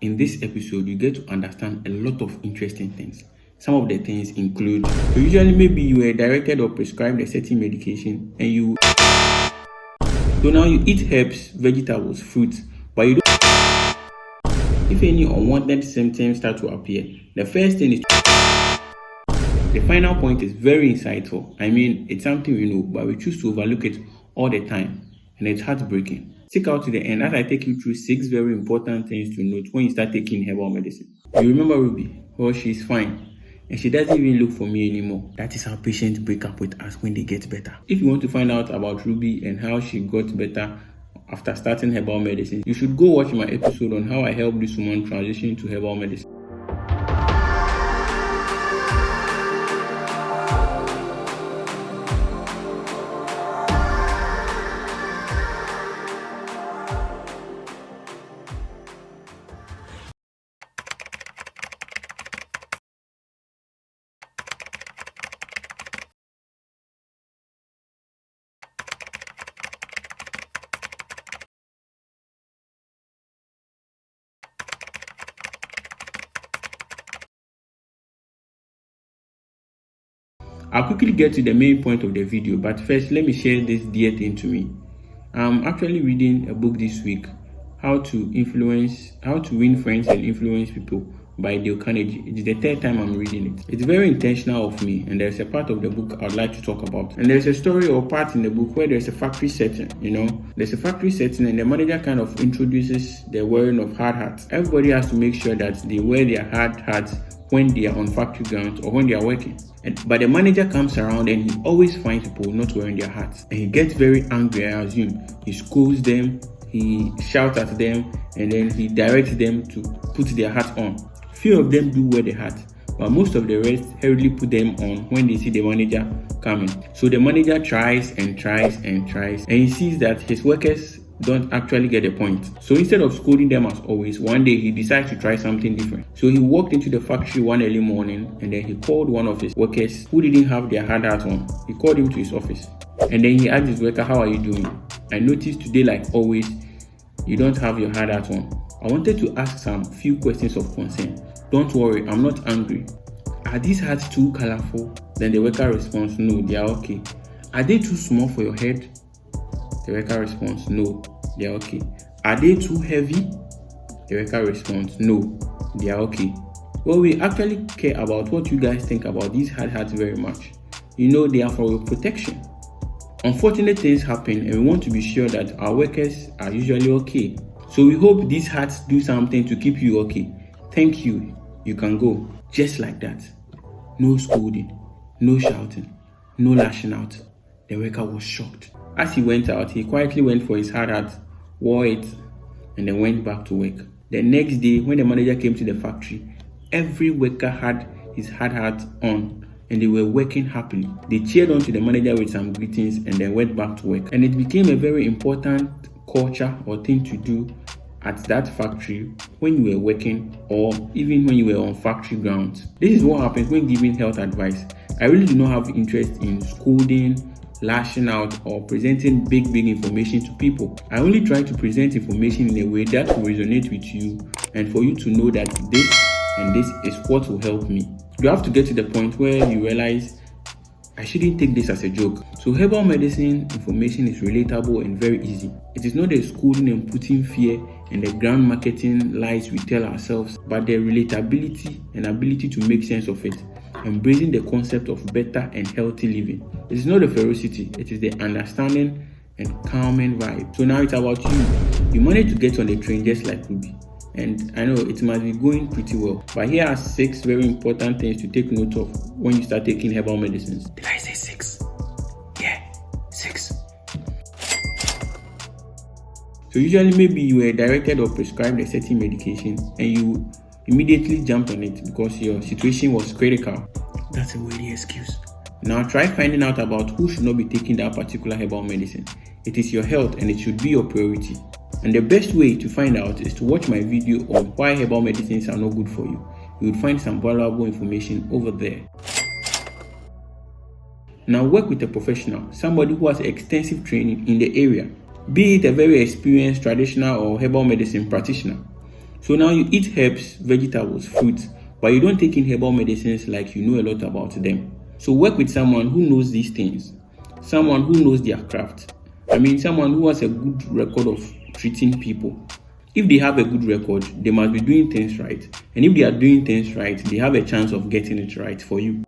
In this episode, you get to understand a lot of interesting things. Some of the things include, so usually maybe you were directed or prescribed a certain medication and so now you eat herbs, vegetables, fruits, but you don't. If any unwanted symptoms start to appear, the first thing is the final point is very insightful. I mean, it's something we know, but we choose to overlook it all the time, and it's heartbreaking. Stick out to the end as I take you through 6 very important things to note when you start taking herbal medicine. You remember Ruby? Well, she's fine. And she doesn't even look for me anymore. That is how patients break up with us when they get better. If you want to find out about Ruby and how she got better after starting herbal medicine, you should go watch my episode on how I helped this woman transition to herbal medicine. I'll quickly get to the main point of the video, but first let me share this dear thing to me. I'm actually reading a book this week, How to Win Friends and Influence People by Dale Carnegie. It's the 3rd time I'm reading it. It's very intentional of me, and there's a part of the book I'd like to talk about. And there's a story or part in the book where there's a factory setting, There's a factory setting and the manager kind of introduces the wearing of hard hats. Everybody has to make sure that they wear their hard hats when they are on factory grounds or when they are working. But the manager comes around and he always finds people not wearing their hats. And he gets very angry, I assume. He scolds them, he shouts at them, and then he directs them to put their hats on. Few of them do wear the hat, but most of the rest hurriedly put them on when they see the manager coming. So the manager tries and tries and tries, and he sees that his workers don't actually get the point. So instead of scolding them as always, one day he decides to try something different. So he walked into the factory one early morning and then he called one of his workers who didn't have their hard hat on. He called him to his office and then he asked his worker, "How are you doing? I noticed today, like always, you don't have your hard hat on. I wanted to ask some few questions of concern. Don't worry, I'm not angry. Are these hats too colorful?" Then the worker responds, "No, they are okay." "Are they too small for your head?" The worker responds, "No, they are okay." "Are they too heavy?" The worker responds, "No, they are okay." Well, we actually care about what you guys think about these hard hats very much. They are for your protection. Unfortunate things happen and we want to be sure that our workers are usually okay. So we hope these hats do something to keep you okay. Thank you. You can go. Just like that. No scolding, no shouting, no lashing out. The worker was shocked. As he went out, he quietly went for his hard hat, wore it, and then went back to work. The next day, when the manager came to the factory, every worker had his hard hat on and they were working happily. They cheered on to the manager with some greetings and then went back to work. And it became a very important culture or thing to do at that factory when you were working or even when you were on factory grounds. This is what happens when giving health advice. I really do not have interest in scolding, lashing out, or presenting big information to people. I only try to present information in a way that will resonate with you and for you to know that this and this is what will help me. You have to get to the point where you realize I shouldn't take this as a joke. So herbal medicine information is relatable and very easy. It is not the schooling and putting fear and the grand marketing lies we tell ourselves, but the relatability and ability to make sense of it, embracing the concept of better and healthy living. It is not the ferocity, it is the understanding and calming vibe. So now it's about you. You managed to get on the train just like Ruby. And I know it must be going pretty well. But here are 6 very important things to take note of when you start taking herbal medicines. Did I say 6? Yeah, 6. So usually maybe you were directed or prescribed a certain medication and you immediately jumped on it because your situation was critical. That's a worthy excuse. Now try finding out about who should not be taking that particular herbal medicine. It is your health and it should be your priority. And the best way to find out is to watch my video on why herbal medicines are not good for you. You will find some valuable information over there. Now work with a professional, somebody who has extensive training in the area, be it a very experienced traditional or herbal medicine practitioner. So now you eat herbs, vegetables, fruits, but you don't take in herbal medicines like you know a lot about them. So work with someone who knows these things, someone who knows their craft. Someone who has a good record of treating people. If they have a good record, they must be doing things right. And if they are doing things right, they have a chance of getting it right for you.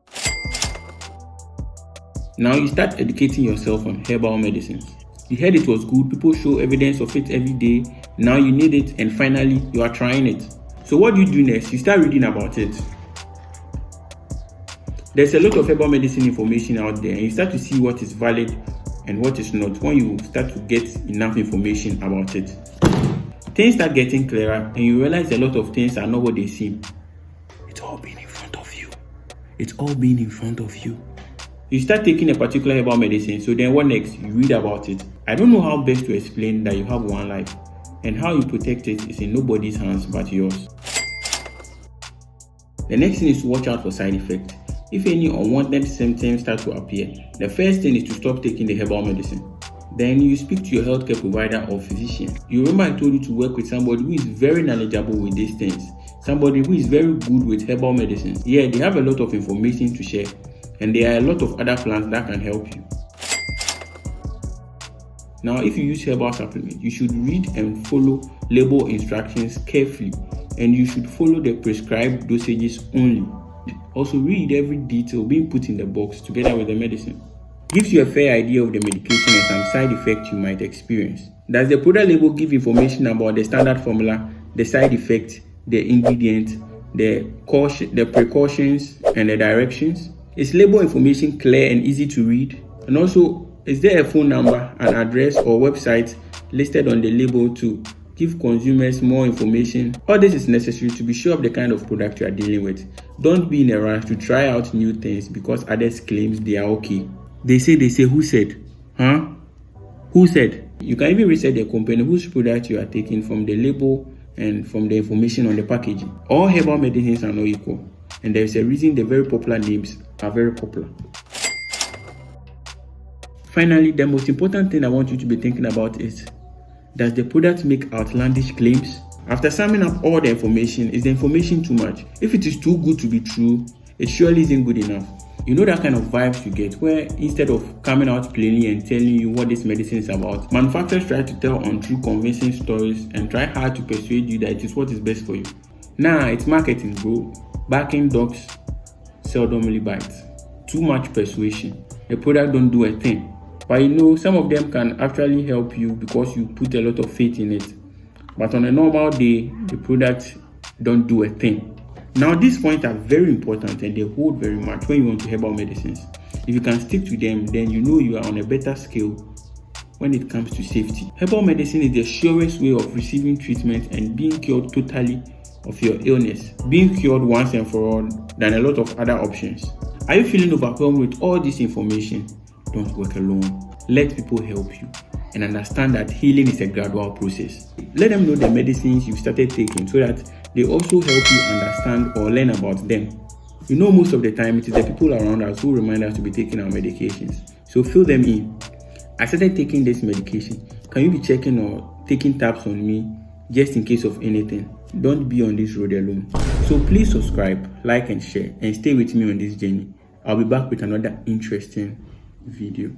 Now you start educating yourself on herbal medicines. You heard it was good, people show evidence of it every day. Now you need it, and finally you are trying it. So what do you do next? You start reading about it. There's a lot of herbal medicine information out there, and you start to see what is valid and what is not when you start to get enough information about it. Things start getting clearer, and you realize a lot of things are not what they seem. It's all being in front of you. It's all being in front of you. You start taking a particular herbal medicine, so then what next? You read about it. I don't know how best to explain that you have one life, and how you protect it is in nobody's hands but yours. The next thing is to watch out for side effects. If any unwanted symptoms start to appear, the first thing is to stop taking the herbal medicine. Then you speak to your healthcare provider or physician. You remember I told you to work with somebody who is very knowledgeable with these things, somebody who is very good with herbal medicines. Yeah, they have a lot of information to share, and there are a lot of other plants that can help you. Now, if you use herbal supplements, you should read and follow label instructions carefully, and you should follow the prescribed dosages only. Also, read every detail being put in the box together with the medicine. Gives you a fair idea of the medication and some side effects you might experience. Does the product label give information about the standard formula, the side effects, the ingredients, the precautions, and the directions? Is label information clear and easy to read? And also, is there a phone number, an address, or website listed on the label to give consumers more information? All this is necessary to be sure of the kind of product you are dealing with. Don't be in a rush to try out new things because others claim they are okay. They say, who said? Huh? Who said? You can even research the company whose product you are taking from the label and from the information on the packaging. All herbal medicines are not equal, and there is a reason the very popular names are very popular. Finally, the most important thing I want you to be thinking about is, does the product make outlandish claims? After summing up all the information, is the information too much? If it is too good to be true, it surely isn't good enough. You know that kind of vibes you get where instead of coming out plainly and telling you what this medicine is about, manufacturers try to tell untrue convincing stories and try hard to persuade you that it is what is best for you. Nah, it's marketing, bro. Backing dogs seldomly bites. Too much persuasion. The product don't do a thing. But some of them can actually help you because you put a lot of faith in it. But on a normal day, the product don't do a thing. Now, these points are very important and they hold very much when you want to herbal medicines. If you can stick to them, then you are on a better scale when it comes to safety. Herbal medicine is the surest way of receiving treatment and being cured totally of your illness. Being cured once and for all than a lot of other options. Are you feeling overwhelmed with all this information? Don't work alone. Let people help you and understand that healing is a gradual process. Let them know the medicines you've started taking so that they also help you understand or learn about them. Most of the time it is the people around us who remind us to be taking our medications. So fill them in. I started taking this medication. Can you be checking or taking tabs on me just in case of anything? Don't be on this road alone. So please subscribe, like and share, and stay with me on this journey. I'll be back with another interesting video.